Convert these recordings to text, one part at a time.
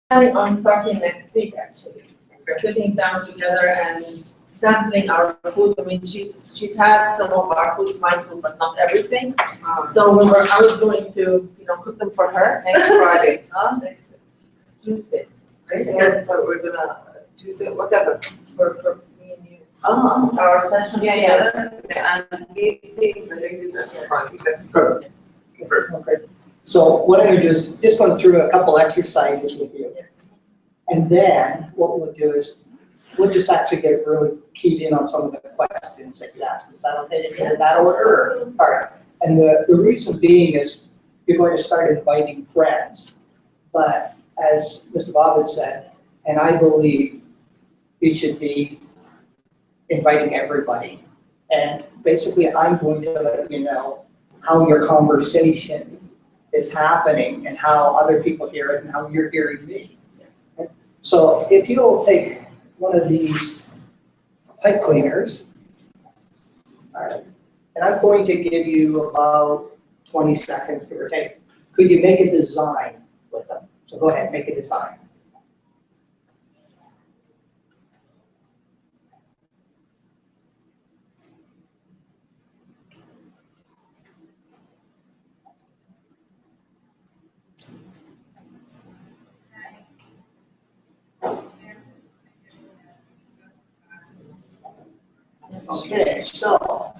planning on starting next week, actually. Sitting down together and sampling our food. I mean, she's had some of our food, my food, but not everything. So I was going to, cook them for her. Next Friday. Next Tuesday. Yeah, but we're gonna, Tuesday, whatever. For me and you. Oh. Our session together. And we think the ladies at Friday, that's good. Okay. So what I'm going to do is just go through a couple exercises with you. And then what we'll do is we'll just actually get really keyed in on some of the questions that you asked. Is that okay to do in that order? All right. And the reason being is you're going to start inviting friends. But as Mr. Bob had said, and I believe you should be inviting everybody. And basically I'm going to let you know how your conversation is happening and how other people hear it and how you're hearing me. So if you'll take one of these pipe cleaners, all right, and I'm going to give you about 20 seconds, give or take. Could you make a design with them? So go ahead, make a design. Okay, so,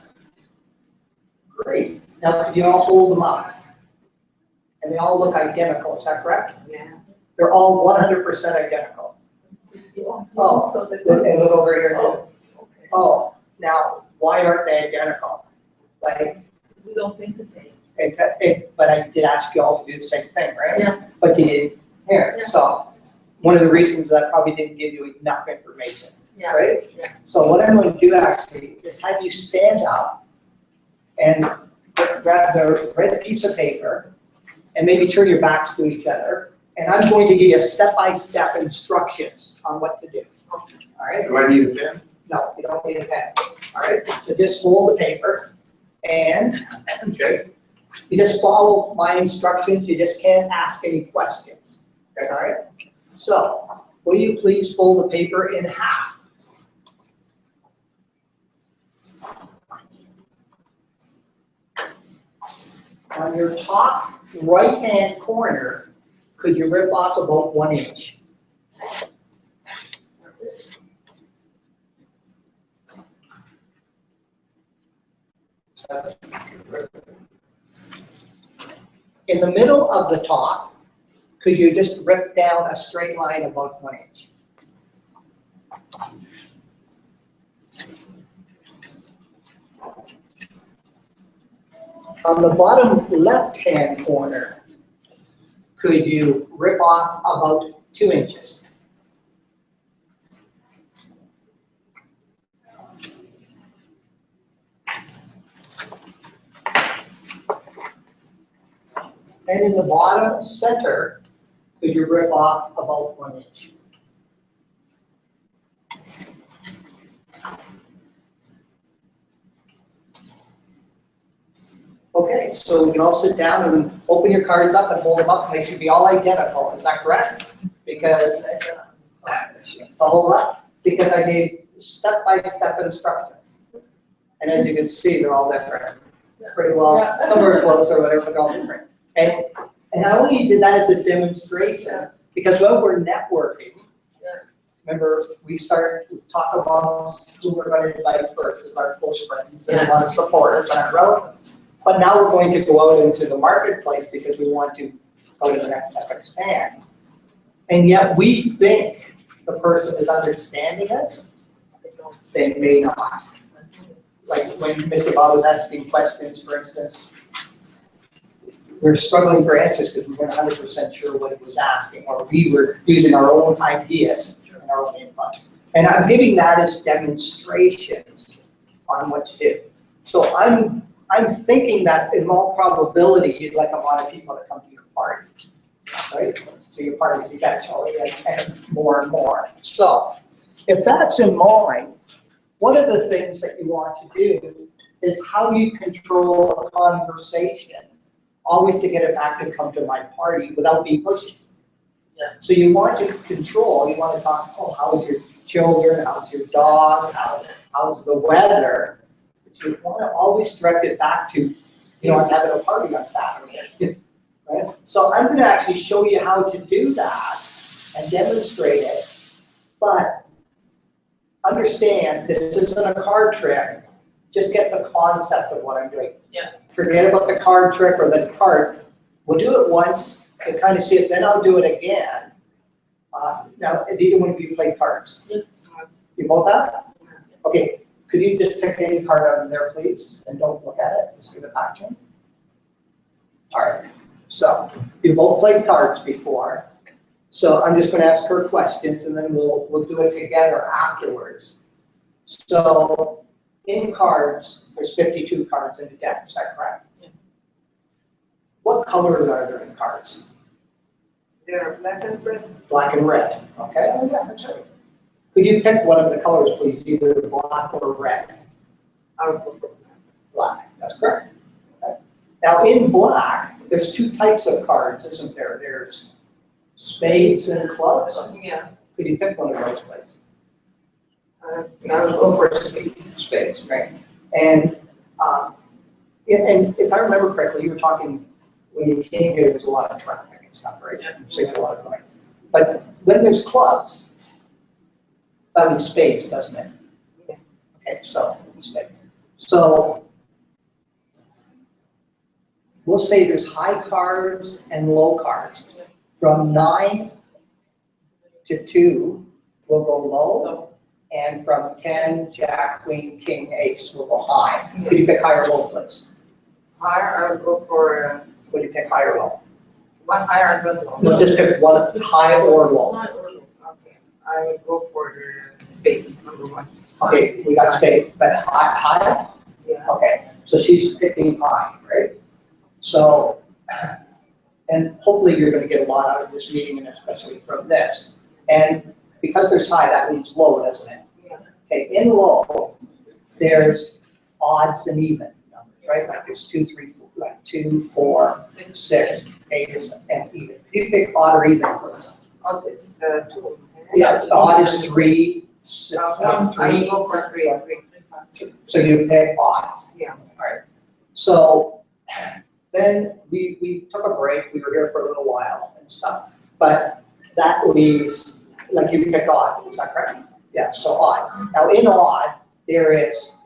great. Now, could you all hold them up? And they all look identical, is that correct? Yeah. They're all 100% identical. Oh, and look over here. Oh, now, why aren't they identical? Like, We don't think the same. but I did ask you all to do the same thing, right? Yeah. But you didn't hear. Yeah. So, one of the reasons that I probably didn't give you enough information. Yeah. Right? Yeah. So what I'm going to do actually is have you stand up and grab the red piece of paper and maybe turn your backs to each other. And I'm going to give you step-by-step instructions on what to do. All right? Do I need a pen? No, you don't need a pen. All right? So just fold the paper and Okay. you just follow my instructions. You just can't ask any questions. Okay, all right? So will you please fold the paper in half? On your top right-hand corner, could you rip off about 1 inch? In the middle of the top, could you just rip down a straight line about 1 inch? On the bottom left-hand corner, could you rip off about 2 inches? And in the bottom center, could you rip off about 1 inch? Okay, so we can all sit down and open your cards up and hold them up, and they should be all identical, is that correct? Because, so hold up, because I gave step-by-step instructions. And as you can see, they're all different. Pretty well, some are close or whatever, but they're all different. And I only did that as a demonstration, because when we're networking, remember, we talk about who we're going to invite first as our close friends and want to support us and our relatives. But now we're going to go out into the marketplace because we want to go to the next step, expand. And yet we think the person is understanding us, they may not. Like when Mr. Bob was asking questions, for instance, we were struggling for answers because we weren't 100% sure what he was asking, or we were using our own ideas and our own input. And I'm giving that as demonstrations on what to do. So I'm thinking that in all probability, you'd like a lot of people to come to your party, right? So your parties eventually, and more and more. So if that's in mind, one of the things that you want to do is how you control a conversation, always to get it back to come to my party without being pushy. Yeah. So you want to control, you want to talk, oh, how's your children, how's your dog, how's the weather? But you want to always direct it back to, you know, I'm having a party on Saturday. Right? So I'm gonna actually show you how to do that and demonstrate it. But understand, this isn't a card trick. Just get the concept of what I'm doing. Yeah. Forget about the card trick or the card. We'll do it once to kind of see it, then I'll do it again. Now, do either one of you play cards? Yeah. You both have? Okay, could you just pick any card out of there, please, and don't look at it, just give it back to me. All right, so you both played cards before. So I'm just gonna ask her questions and then we'll do it together afterwards. So in cards, there's 52 cards in the deck, is that correct? Yeah. What colors are there in cards? They're black and red. Black and red, okay, oh yeah, that's right. Could you pick one of the colors, please, either black or red? I would go for Black, that's correct. Okay. Now in black, there's two types of cards, isn't there? There's spades and clubs. yeah, Could you pick one of those, please? I would go for speed. Spades, right? And if I remember correctly, you were talking, when you came here, there was a lot of traffic and stuff, right? Yeah. So you had a lot of noise. But when there's clubs, that means spades, doesn't it? Yeah. Okay, so, spades. So, we'll say there's high cards and low cards. From 9 to 2, we'll go low. And from 10, Jack, Queen, King, Ace, we'll go high. Could you pick high or low, please? Higher, I would go for Would you pick high or low? one higher and one low. No, just pick one, high or low. Okay, I would go for the spade, number one. Okay, we got spade, but high? Yeah. Okay, so she's picking high, right? So, and hopefully you're gonna get a lot out of this meeting and especially from this. And because there's high, that means low, doesn't it? Yeah. Okay, in low, there's odds and even numbers, right? Like there's 2, 3, 4, like 2, 4, 6, 8, and even. You pick odd or even first. Oh, it's 2. Yeah, odd is 3, 6, I 3. would go for 3. So you pick odds. Yeah. Alright. So then we took a break. We were here for a little while and stuff. But that leaves, like you picked odd, is that correct? Yeah, so odd. Now in odd, there is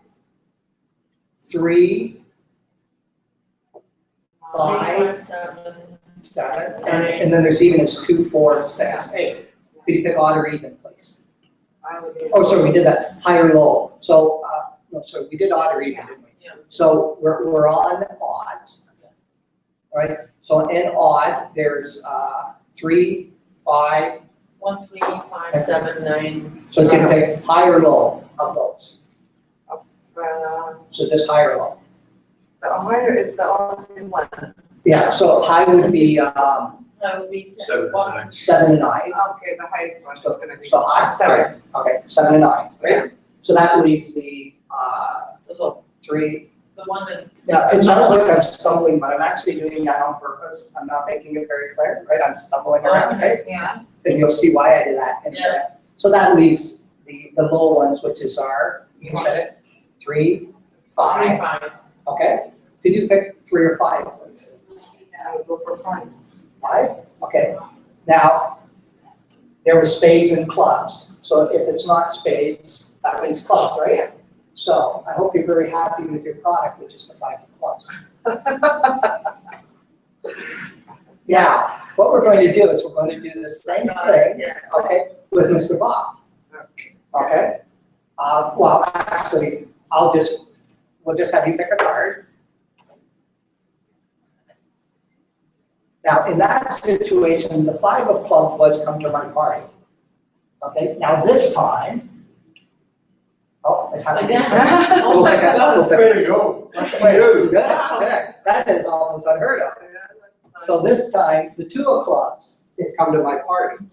3, 5, 7, and then there's even is 2, 4, 6, 8. Could you pick odd or even, please? I would do. Oh, sorry, we did that, high or low. So, no, sorry, we did odd or even, didn't we? Yeah. So we're on odds. All right, so in odd, there's 3, 5, 1, 3, 5, 7, 9. so you can pick high or low of those. Uh, So just high or low. The higher is the only one. Yeah, so high would be That would be 7 and 9. 7 and 9. Okay, the highest one is gonna be. So high, sorry, okay, 7 and 9, right? So that leaves the The low, 3. the one that. Yeah, it sounds like I'm stumbling, but I'm actually doing that on purpose. I'm not making it very clear, right? I'm stumbling around, right? Yeah. And you'll see why I did that. And, Yeah. so that leaves the low ones, which is our, you said it, 3, 5, 3, 5. okay? Could you pick 3 or 5, please? I would go for 5. 5, okay. Now, there were spades and clubs. So if it's not spades, that means clubs, right? So I hope you're very happy with your product, which is the 5 of clubs. Yeah, what we're going to do is we're going to do the same thing, Yeah. okay, with Mr. Bob. Okay? Well, actually, we'll just have you pick a card. Now, in that situation, the 5 of clubs was come to my party. Okay, now this time, it happened. Again? We'll pick a- we'll pick a- Way to go. Lucky Wait, you. good, good. That is almost unheard of. So this time, the 2 of clubs is come to my party.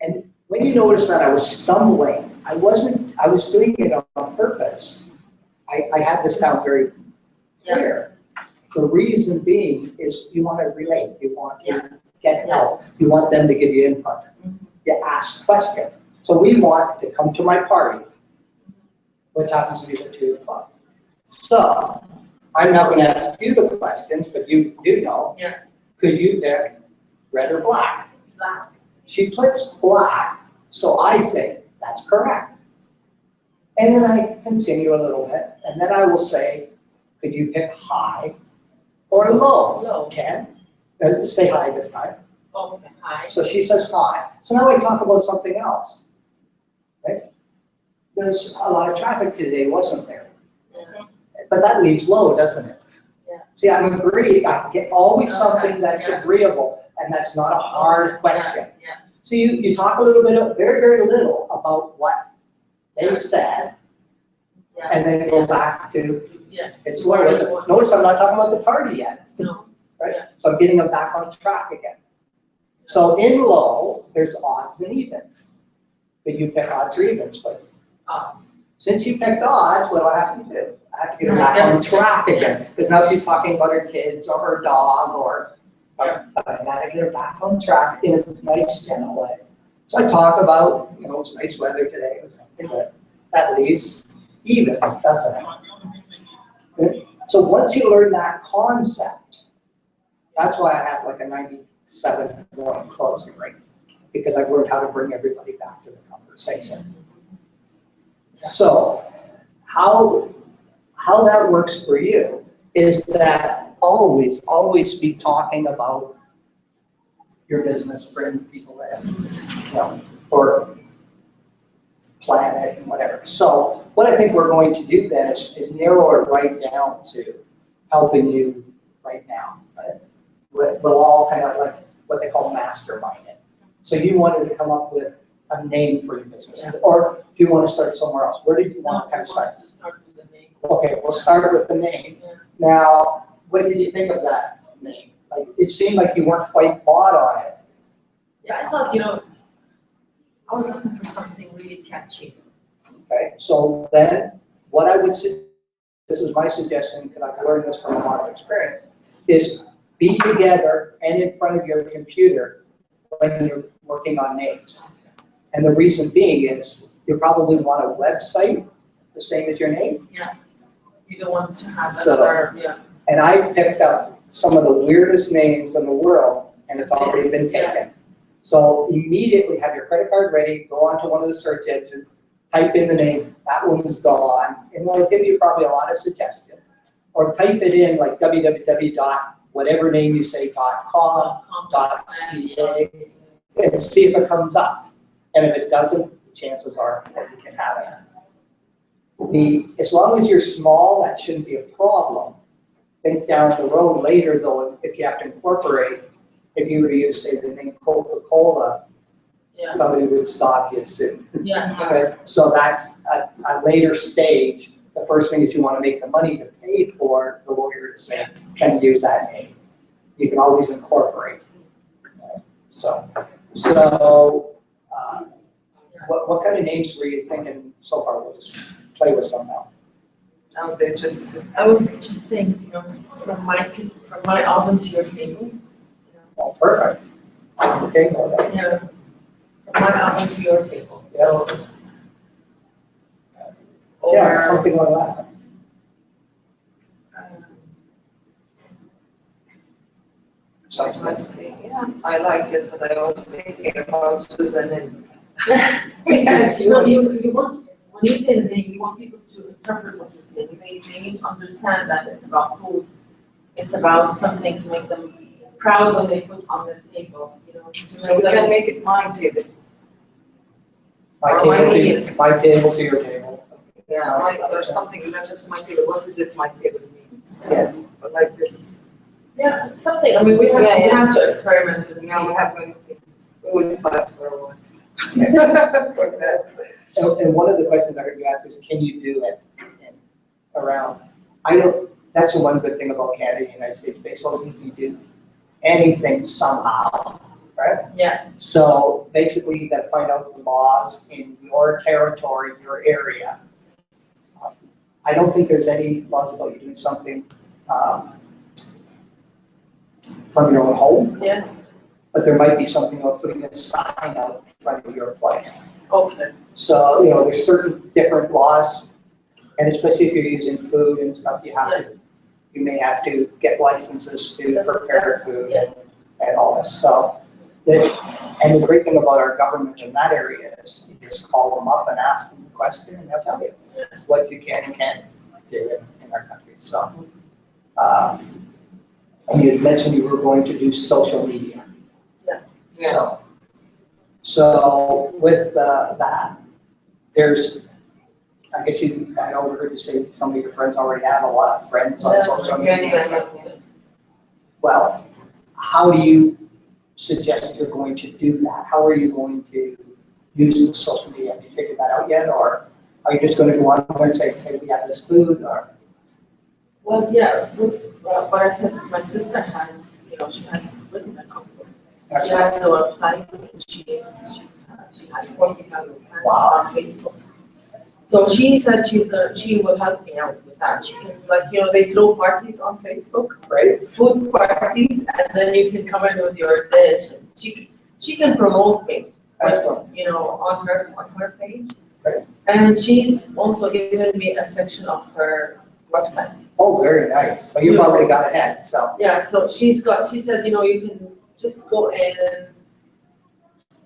And when you notice that I was stumbling, I was doing it on purpose. I had this down very clear. The reason being is you want to relate, you want to Yeah. get help. You want them to give you input. You ask questions. So we want to come to my party, which happens to be the 2 o'clock. So I'm not gonna ask you the questions, but you do know. Yeah. Could you pick red or black? Black. She clicks black, so I say, that's correct. And then I continue a little bit, and then I will say, could you pick high or low? Low. 10, say high this time. Oh, okay, high. So she says high. So now we talk about something else, right? There's a lot of traffic today, wasn't there? Yeah. But that leaves low, doesn't it? Yeah. See, I'm agreeing, I get always Okay, something that's yeah. agreeable, and that's not a hard question. Yeah. So you talk a little bit, very, very little about what they said, Yeah. and then go back to, Yeah. it's what was it? Notice I'm not talking about the party yet, No. right? Yeah. So I'm getting them back on track again. So in low, there's odds and evens. But you pick odds or evens, please. Since you picked odds, what do I have to do? I have to get her back on track again, because now she's talking about her kids or her dog or, Yeah. I gotta get her back on track in a nice, gentle way. So I talk about, it's nice weather today or something, but that leaves evens, doesn't it? Okay? So once you learn that concept, that's why I have like a 97 closing rate, because I've learned how to bring everybody back to the conversation. So how that works for you is that always be talking about your business, bring people in, or planet and whatever. So what I think we're going to do then is narrow it right down to helping you right now, right? We'll all kind of like what they call mastermind it. So you wanted to come up with a name for your business, or do you want to start somewhere else? Where do you want to kind of start? Start with the name. Okay, we'll start with the name. Yeah. Now, what did you think of that name? Like, it seemed like you weren't quite bought on it. Yeah, I thought, I was looking for something really catchy. Okay, so then what I would say, this is my suggestion, because I've learned this from a lot of experience, is be together and in front of your computer when you're working on names. And the reason being is you probably want a website the same as your name. You don't want to have So- another, And I picked up some of the weirdest names in the world, and it's already been taken. Yes. So immediately have your credit card ready, go onto one of the search engines, type in the name, that one is gone, and it'll give you probably a lot of suggestions. Or type it in like www.whatever name you say, .com, .ca, and see if it comes up. And if it doesn't, chances are that you can have it. As long as you're small, that shouldn't be a problem. Think down the road later though, if you have to incorporate, if you were to use, say, the name Coca-Cola, Yeah. somebody would stop you soon. Yeah. Okay, so that's a later stage. The first thing is you want to make the money to pay for the lawyer to say, can you use that name? You can always incorporate. Okay, So what kind of names were you thinking so far? We'll just play with some now. I was just saying, from my oven to your table. Oh, perfect. Okay, well, then. Yeah. From my oven to your table. Yes. So, Yeah, or, something like that. I like it, but I was thinking about Susan and. you want, when you say the name, you want people to interpret what you're saying. They need to understand that it's about food. It's about something to make them proud when they put on the table, to So we make can them. make it my table. My Or my table, meal. my table to your table. Yeah, or something, not just my table, what is it my table means? Yes. But like this. Yeah, it's something, I mean, we have, Yeah, we yeah. have to experiment and see. Now we have many things. We will fight for a while. For that. And one of the questions I heard you ask is, can you do it around? That's the one good thing about Canada and United States baseball, you can do anything somehow, right? Yeah. So basically, you gotta find out the laws in your territory, your area. I don't think there's any laws about you doing something from your own home. Yeah. but there might be something about putting a sign out in front of your place. Okay, So, there's certain different laws, and especially if you're using food and stuff, you may have to get licenses to prepare food yeah. and all this, so. And the great thing about our government in that area is you just call them up and ask them the question and they'll tell you what you can and can't do in our country, so. And you had mentioned you were going to do social media. Yeah. So with that, there's, I guess I overheard you say some of your friends already have a lot of friends on social media. Well, how do you suggest you're going to do that? How are you going to use the social media? Have you figured that out yet? Or are you just going to go on there and say, hey, we have this food, or? Well, yeah, with what I said, my sister has, she has written a cookbook. She has a website, and she has 40,000 fans on Facebook. So she said she will help me out with that. She can, they throw parties on Facebook, right? Food parties, and then you can come in with your dish. And she can promote me, Excellent. on her page. Right. And she's also given me a section of her website. Oh, very nice. So you've already got ahead, so. Yeah, so she said, you can just go in and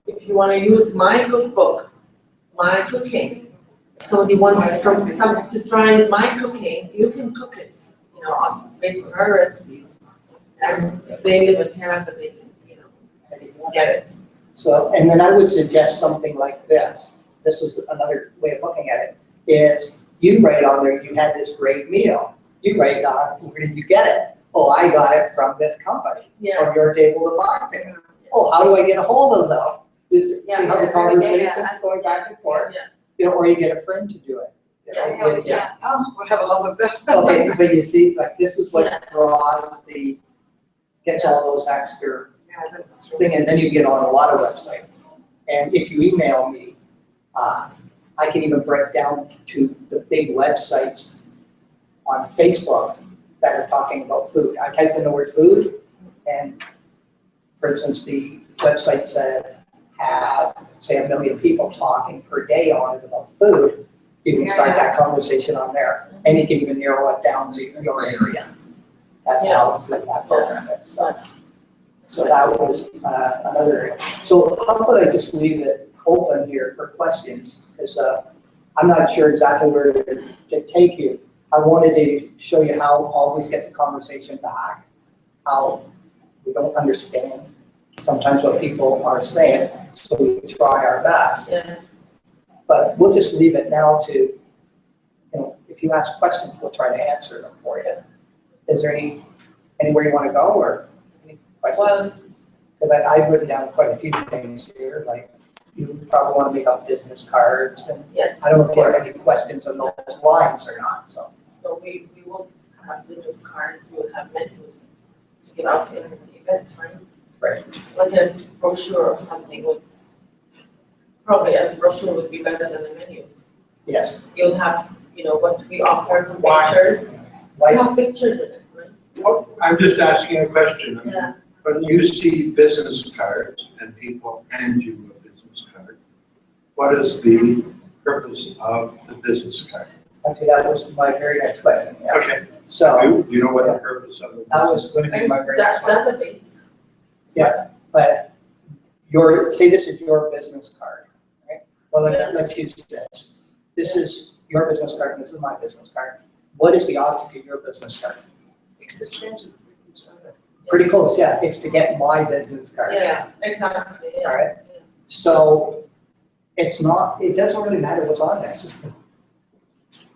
if you want to use my cookbook, my cooking, if somebody wants to try my cooking, you can cook it, based on her recipes. And if they live in Canada, they can get it. So, and then I would suggest something like this. This is another way of looking at it, is you write on there, you had this great meal. You write down, where did you get it? Oh, I got it from this company, Yeah. from your table to market. Oh, how do I get a hold of them? See how the conversation's going back and forth? Yeah. Or you get a friend to do it. Yeah. Oh, we have a lot of that. Okay, but you see, this is what draws gets all those extra Yeah, that's true. thing, and then you get on a lot of websites. And if you email me, I can even break down to the big websites on Facebook that are talking about food. I type in the word food, and for instance, the websites that have, say, 1 million people talking per day on it about food, you can start that conversation on there. And you can even narrow it down to your area. That's how good that program is. So that was another area. So how about I just leave it open here for questions? Because I'm not sure exactly where to take you. I wanted to show you how always get the conversation back, how we don't understand sometimes what people are saying, so we try our best. Yeah. But we'll just leave it now to, if you ask questions, we'll try to answer them for you. Is there anywhere you want to go, or any questions? Well, Because I've written down quite a few things here, like you probably want to make up business cards, and yes. I don't know if you have any questions on those lines or not, so. So we will have business cards, we will have menus to give out in the events, right? Right. Like a brochure or something probably a brochure would be better than a menu. Yes. You'll have, what we offer, some pictures. We have pictures in it, right? Well, I'm just asking a question. Yeah. When you see business cards and people hand you a business card, what is the purpose of the business card? Okay, that was my very next question, yeah. Okay. So, Do you know what the purpose of it that is? was going to be my very next one. Database. Yeah, but say this is your business card, right? Well, let's use this. This is your business card, and this is my business card. What is the object of your business card? Exchange with each other. Pretty close, yeah. It's to get my business card. Yes, exactly, yeah. All right. So it doesn't really matter what's on this.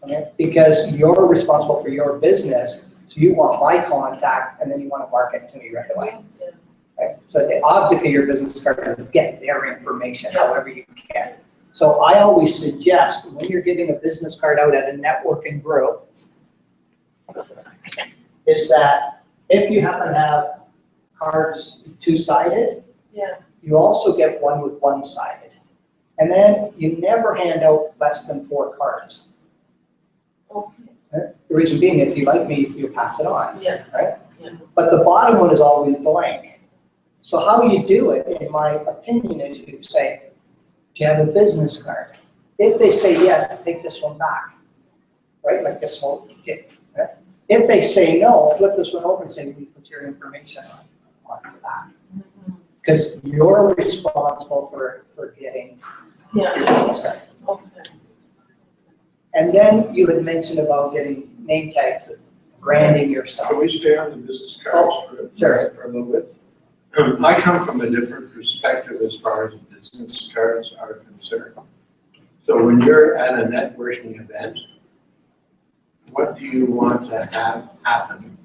Okay? Because you're responsible for your business, so you want my contact, and then you want to market to me right away. Yeah. Okay? So the object of your business card is get their information Yeah. however you can. So I always suggest when you're giving a business card out at a networking group, is that if you happen to have cards two-sided, Yeah. you also get one with one-sided. And then you never hand out less than 4 cards. Okay. The reason being, if you like me, you pass it on. Yeah. Right? Yeah. But the bottom one is always blank. So how you do it, in my opinion, is you say, do you have a business card? If they say yes, take this one back, right? Like this whole kit, right? If they say no, flip this one over and say, we put your information on that. Because you're responsible for getting your business card. Okay. And then you had mentioned about getting name tags, branding yourself. Can we stay on the business cards sure. for a little bit? I come from a different perspective as far as business cards are concerned. So when you're at a networking event, what do you want to have happen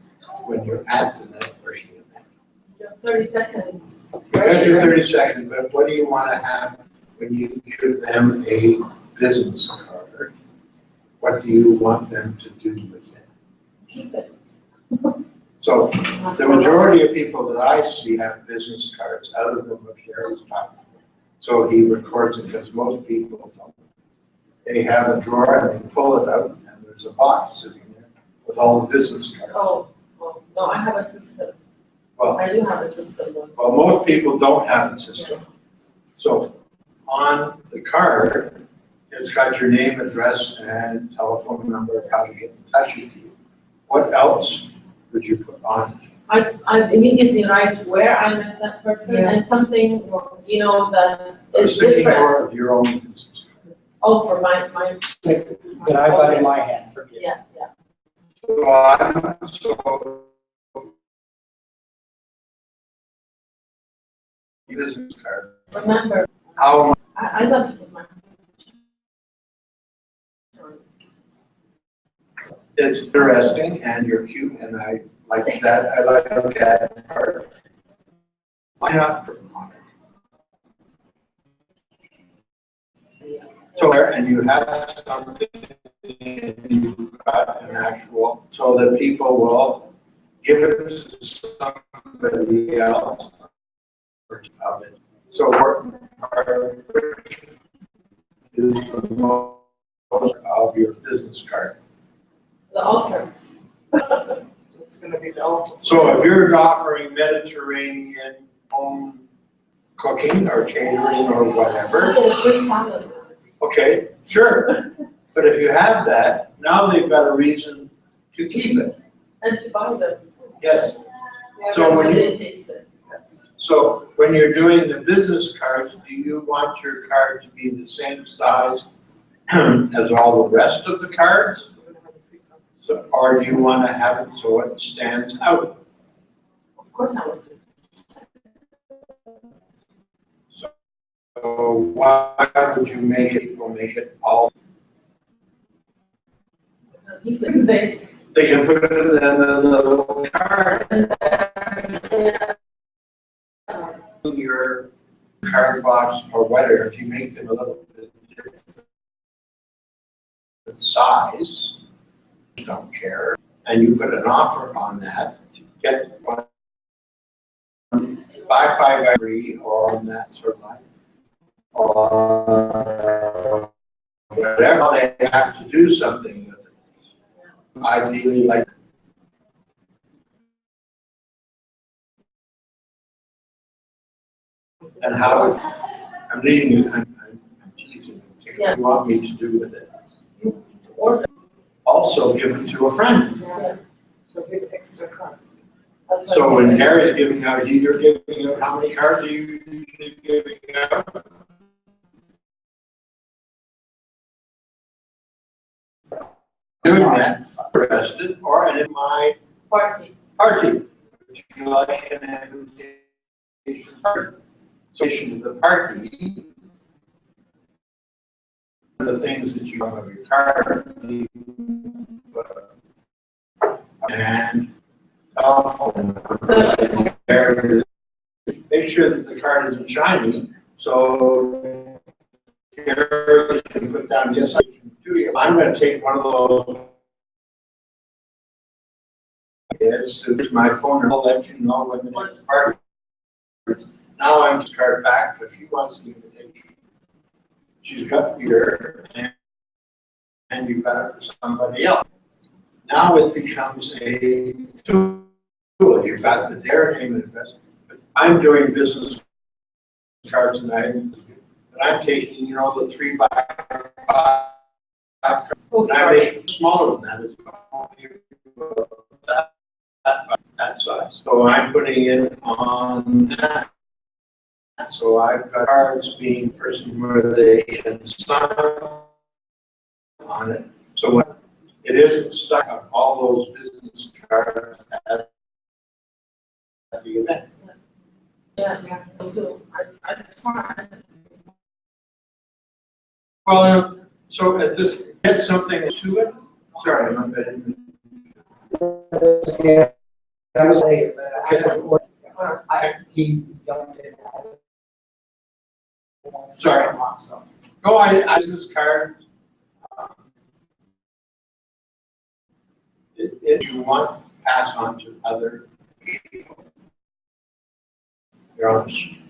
when you're at the networking event? You have 30 seconds. You got your 30 seconds, but what do you want to have when you give them a business card? What do you want them to do with it? Keep it. So the majority of people that I see have business cards, other than what Gary's talking about. So he records it, because most people don't. They have a drawer and they pull it out, and there's a box sitting there with all the business cards. Oh, no, I have a system. Well, I do have a system. well, most people don't have a system. So on the card, it's got your name, address, and telephone number of how to get in touch with you. What else would you put on it? I immediately write where I met that person and something, you know, that I was is thinking different. more of your own business card. Oh, for my, That I got in my hand, forget. yeah. So I'm so business card. Remember, How I love to put my. it's interesting and you're cute and I like that. I like that part. Why not put on it? So and you have something and you've got an actual, so that people will give it to somebody else of it. So our is the most of your business card. The offer. It's gonna be the ultimate. So if you're offering Mediterranean home cooking or catering or whatever, Get a free salad. okay, sure. But if you have that, now they've got a reason to keep it. And to buy them. Yes. Yeah, So when you- they taste it. So when you're doing the business cards, do you want your card to be the same size as all the rest of the cards? So, or do you want to have it so it stands out? Of course I would do. So why would you make it all? Because you can bake. They can put it in a little card, your card box or whatever, if you make them a little bit different size, don't care, and you put an offer on that to get one, buy 5 free or on that sort of line. Or whatever, they have to do something with it. Ideally, like. And how, I'm leading you, I'm teasing you, what do you want me to do with it? Order. Also give it to a friend. Yeah. So give extra cards. That's So what I when do. Gary's giving out, you're giving out, how many cards are you usually giving out? Doing that, interested, or in my Party. party, would you like an invitation party? So to the party, the things that you have on your card, and telephone number. Make sure that the card isn't shiny, so Gary can put down, yes, I can do it. I'm gonna take one of those. It's my phone, and I'll let you know when the next party. Now I'm just card back, because she wants the invitation. She's got Peter, and you've got it for somebody else. Now it becomes a tool. You've got their name and address, but I'm doing business cards tonight, and I'm taking, you know, the 3x5. Oh, And I sorry. make it smaller than that, it's that size. So I'm putting it on that. So I've got cards being person where they can sign on it. So when it isn't stuck on all those business cards at the event. Yeah, so I tried. Well, so at this, get something to it. Sorry, I'm not. Yeah, that was late, but he jumped in. Sorry. So. No, I business card. If you want, pass on to other people. You're on the street.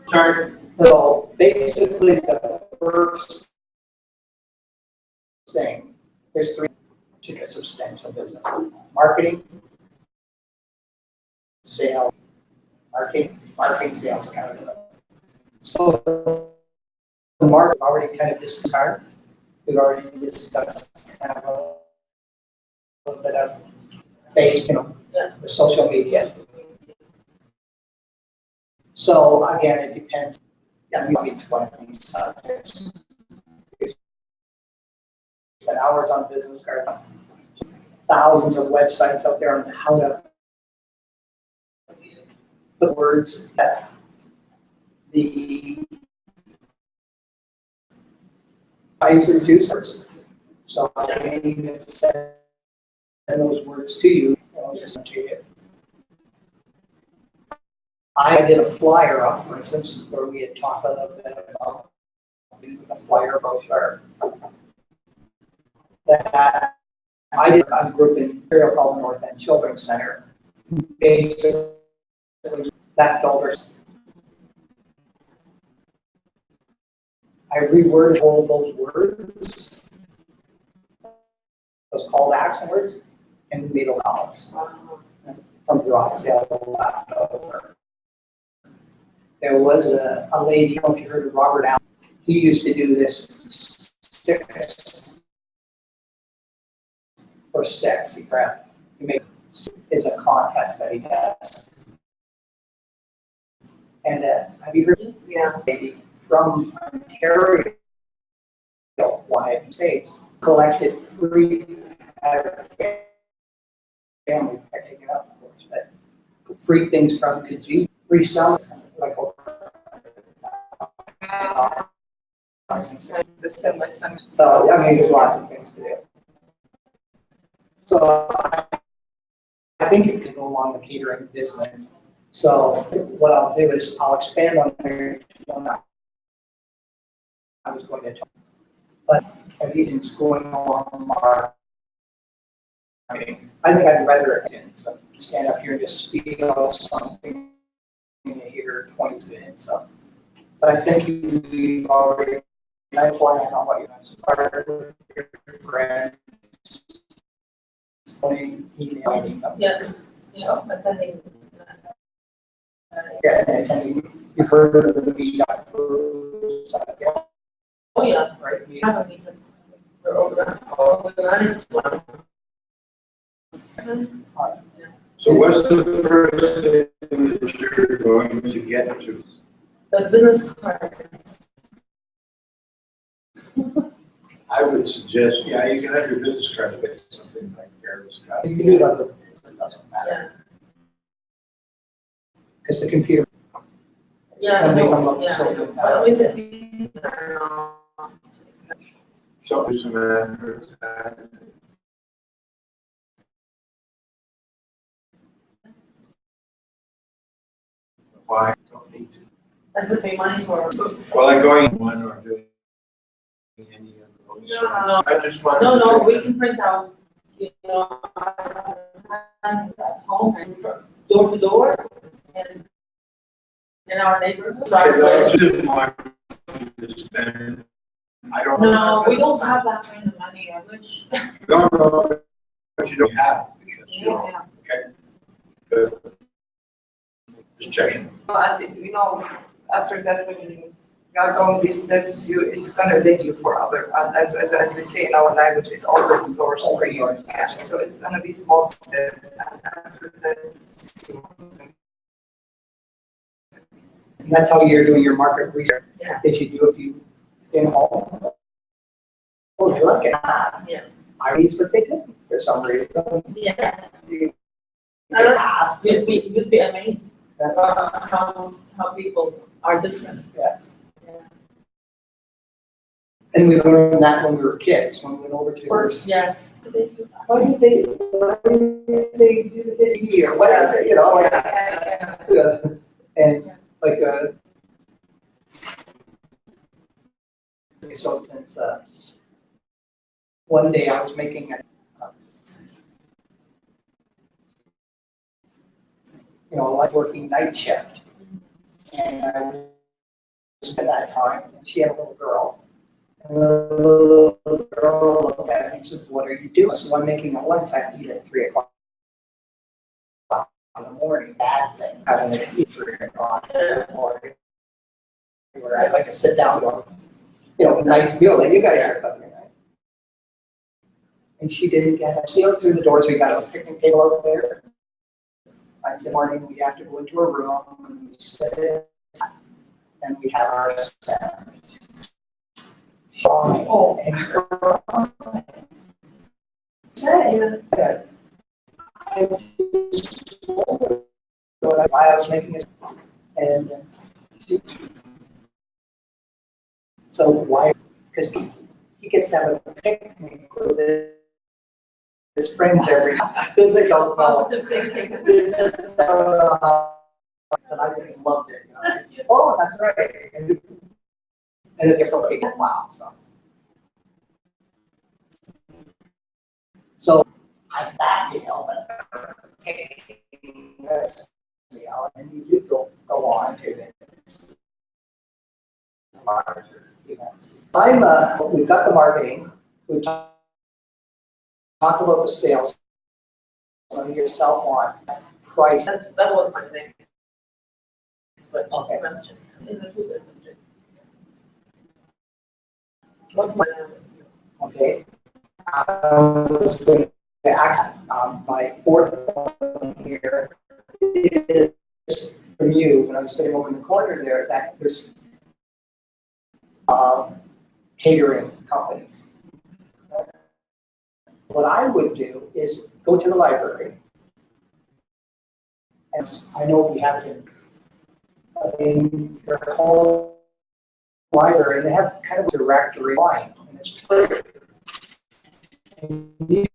Sorry. So basically, the first thing, there's three to get substantial business: marketing, sales, marketing, sales, accountability. So the market already kind of discussed. We've already discussed kind of a little bit of base, you know, the social media. So again, it depends. Yeah, we each one of these subjects. Spend hours on business cards, thousands of websites out there on how to put words that the advisors use. So I can even send those words to you, just to you. I did a flyer up, for instance, where we had talked a little bit about the flyer brochure. That I did a group in Ontario called the North End Children's Center. Basically, leftovers. I reworded all of those words, those call to action words, and made $1 from garage sale leftover. There was a lady, I don't know if you heard of Robert Allen. He used to do this 6 for 6. He makes a contest that he does. And have you heard of a lady from Ontario, United States, collected free family picking it up, of course, but free things from Kijiji, free selling, like over so, I mean, there's lots of things to do. So, I think it can go along the catering business. So, what I'll do is I'll expand on one I was going to talk, but everything's going along our. I think I'd rather stand up here and just speak about something in here 20 minutes. So, but I think you've already. I plan on what you started with your friend. Emailing them. Yeah. So, Attending. yeah, and you've heard of the meetup. Oh, yeah. Right. We have a meeting. We're organized one. So what's the first thing that you're going to get to? The business cards. I would suggest, yeah, you can have your business card with something like Carol's card. You can do it on the, it doesn't matter. Because the computer. Yeah, can make them no, look yeah, so I know. good. But with these are not. So do some advertising. Why don't need to? That's what pay money for. Well, like going one or doing any of those. No. I just wanted. No, to- we can print out, at home and door to door and in our neighborhood. Because I just didn't want to spend, I don't. No, we don't have that kind of money, I wish. No, you don't have, because you don't, Yeah. okay? Good. Just checking. And you know, after that, when you are going these steps, it's gonna lead you for other, and as we say in our language, it opens doors for you. Yeah, so it's gonna be small steps, and after that, And that's how you're doing your market research. Yeah. Is you do a few in home. Oh, they look at that. Yeah. I read what they did for some reason. Yeah, You Uh, ask, you'd be amazed Yeah. how people are different. yes. Yeah. And we learned that when we were kids, when we went over to. Yes. Why did they do this year, whatever, you know, like, and like, so since, one day I was making like working night shift. And I was at that time, and she had a little girl. And the little girl looked at me and said, "What are you doing?" So I'm making a lunch I eat at 3:00 in the morning. Bad thing, having to eat 3:00 in the morning. Where I like to sit down and go, a nice meal that you guys are cooking, right? And she didn't get it. Sealed through the doors, we got a picnic table out there. I said, "Morning, we have to go into a room and we sit and we have our sandwich." Oh, and said, I just told her why I was making it. And so why? Because he gets to have a picnic with his friends every night. This is all Positive thinking. They just don't know how. And I just loved it. Oh, that's right. And a different way. Wow. So I thought, okay, this, and you do go on to the larger events. We've got the marketing. We've talked about the sales. So yourself on price. That was my next Okay. question. In the food industry. What might Okay. I was going to ask, my fourth one here is from you, when I was sitting over in the corner there, that there's catering companies. What I would do is go to the library, and I know we have it in your whole library, they have kind of a directory line, and it's free. And you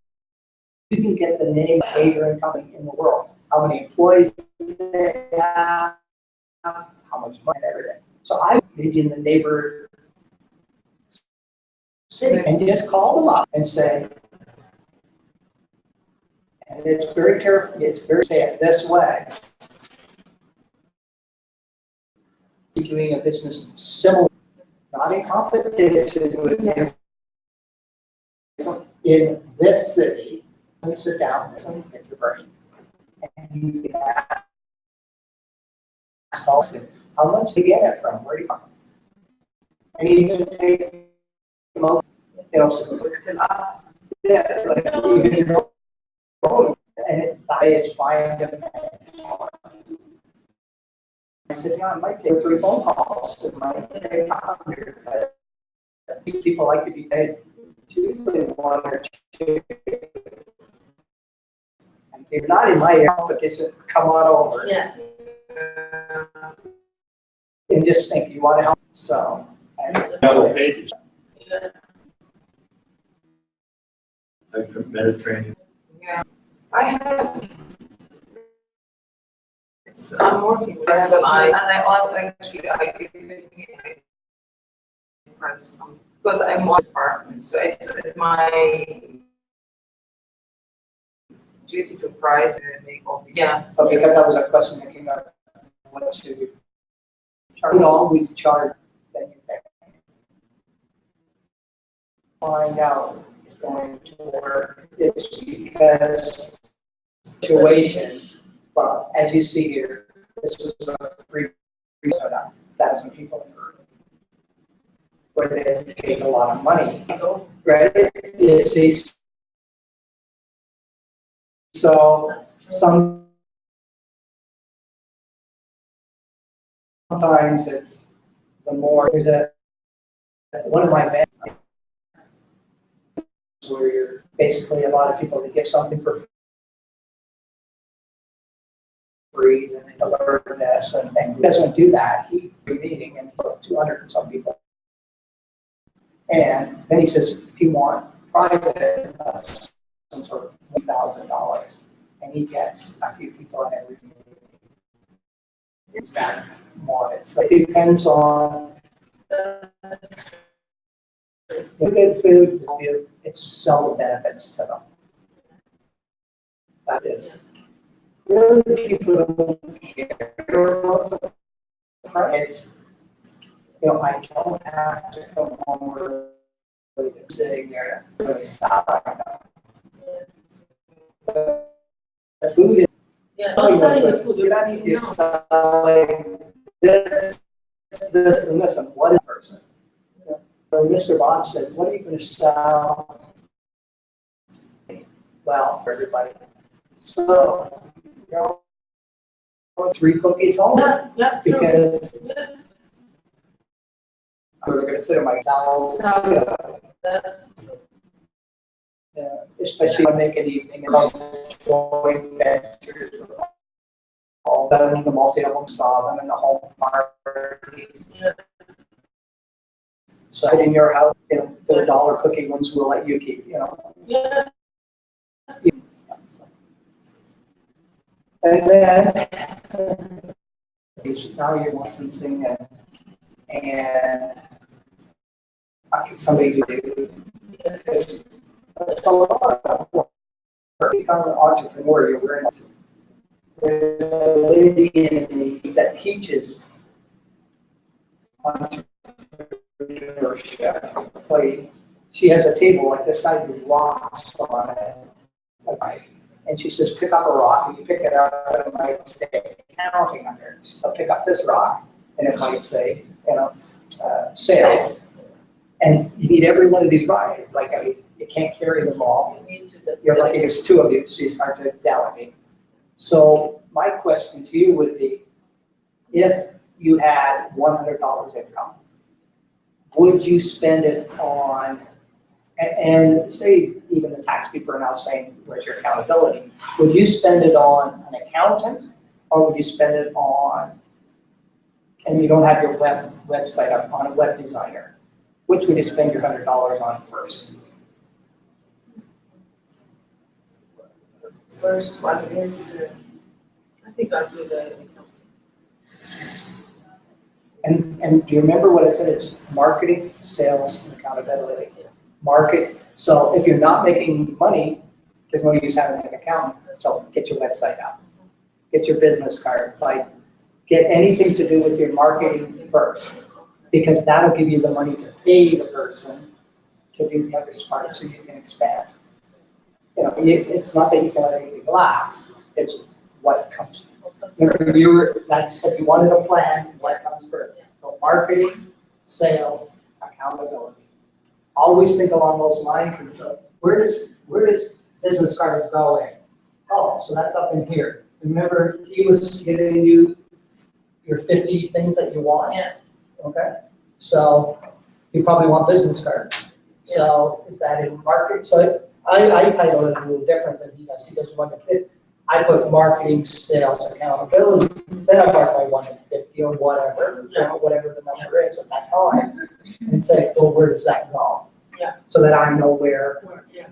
can get the name of catering company in the world, how many employees they have, how much money, and everything. So I maybe in the neighbor city and just call them up and say, and it's very careful, it's very, say it this way. You're doing a business similar, not in competition with them. In this city, you sit down and pick your brain. And you can ask Austin, how much do you get it from? Where do you come? And you can take them over, so we can ask. yeah, like even your own, and it's fine. I said, yeah, I might get 3 phone calls. It might take 100, but these people like to be paid usually 1 or 2. And if you're not in my competition, come on over. Yes. And just think, you want to help. So, Yellow pages, Yeah. like from Mediterranean. Yeah, I have. I'm working with them, and I press some, because I'm one department, so it's my duty to price and make all these. Yeah. but because that was a question that came up, what should we charge? We always charge, then you pay. Find out it's going to work. It's because situations, well, as you see here, this was a free, 1,000 people in the room. Where they paid a lot of money, right? You see, so sometimes it's the more, there's one of my events where you're basically a lot of people that get something for free and they learn this and he doesn't do that. He meeting and put 200 and some people. And then he says, if you want private, some sort of $1,000, and he gets a few people in every meeting. It's that more. So it depends on the good food. It's sell the benefits to them. That is. Really, people don't care about the price. You know, I don't have to come home early, sitting there to really stop like that. The food is. Yeah, not selling the food, You're selling this, and this, and what is the person? So Mr. Bob said, what are you going to sell? Well, for everybody. So, you know, 3 cookies home. Yeah, true. Because they're going to sit in my towel. Yeah, especially when I make an evening and I'll join ventures with all them, the multi-level saw them in the home parties. Yeah. So in your house, you know, the dollar cookie ones we'll let you keep, you know. Yeah. And then now you're licensing and somebody who do. It's a lot of work. Become an entrepreneur, you're wearing. There's a lady in the, that teaches entrepreneurship. Like, she has a table like this size with rocks on it. Like, and she says, pick up a rock, and you pick it up, and it might say counting under. So pick up this rock, and it might say, you know, sales. And you need every one of these right. Like, I mean, you can't carry them all. You're lucky there's 2 of you, so you start to delegate. So my question to you would be, if you had $100 income, would you spend it on, and say even the tax people are now saying, where's your accountability? Would you spend it on an accountant, or would you spend it on, and you don't have your website up, on a web designer? Which would you spend your $100 on first? First one is, I think I'll do the. And do you remember what I said? It's marketing, sales, and accountability. Market. So if you're not making money, there's no use having an accountant. So get your website out. Get your business cards. Like, get anything to do with your marketing first, because that'll give you the money to pay the person to do the other part so you can expand. You know, it's not that you can let anything last. It's what comes. Like you said, you wanted a plan, what comes first. So marketing, sales, accountability. Always think along those lines. And so where does business cards go in? Oh, so that's up in here. Remember, he was giving you your 50 things that you want? Yeah. Okay. So you probably want business cards. So is that in market? So I title it a little different than he does. He does 1 to 50. I put marketing, sales, accountability. Then I mark my 1 to 50 or whatever, you know, whatever the number is at that time, and say, well, where does that go? Yeah. So that I know where. Yeah.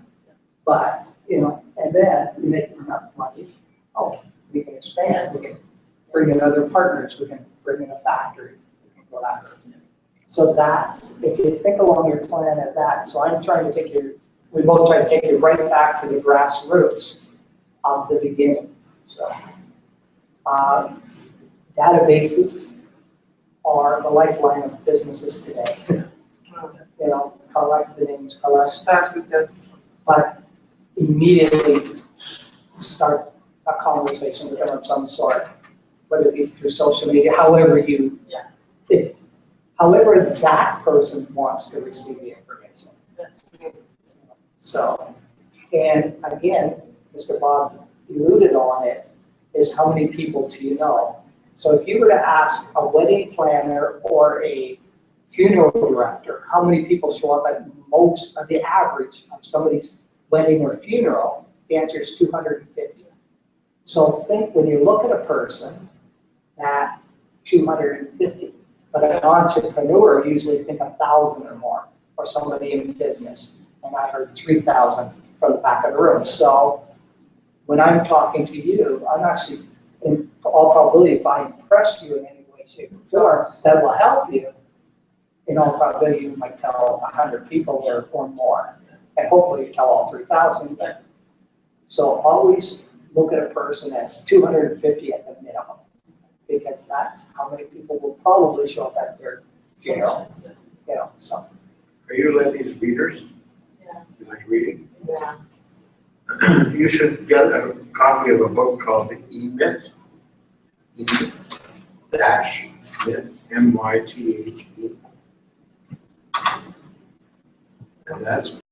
But, you know, and then we make enough money. Oh, we can expand. We can bring in other partners. We can bring in a factory. We can go after. So that's, if you think along your plan at that, so I'm trying to take you, we both try to take you right back to the grassroots of the beginning. So databases are the lifeline of businesses today. You know, collect the names, collect. Start with this. but immediately start a conversation with them of some sort, whether it be through social media, however you. Yeah. However that person wants to receive the information. So, and again, Mr. Bob alluded on it, is how many people do you know? So if you were to ask a wedding planner or a funeral director, how many people show up at most of the average of somebody's wedding or funeral, the answer is 250. So think when you look at a person, that 250, but an entrepreneur usually think 1,000 or more, or somebody in business. And I heard 3,000 from the back of the room. So when I'm talking to you, I'm actually, in all probability, if I impressed you in any way, shape, or form, that will help you. In all probability, you might tell 100 people or more. And hopefully you tell all 3,000. So always look at a person as 250 at the minimum, because that's how many people will probably show up at their funeral, so. Are you ladies readers? Yeah. You like reading? Yeah. You should get a copy of a book called The E-Myth. E-Myth, M-Y-T-H-E. And that's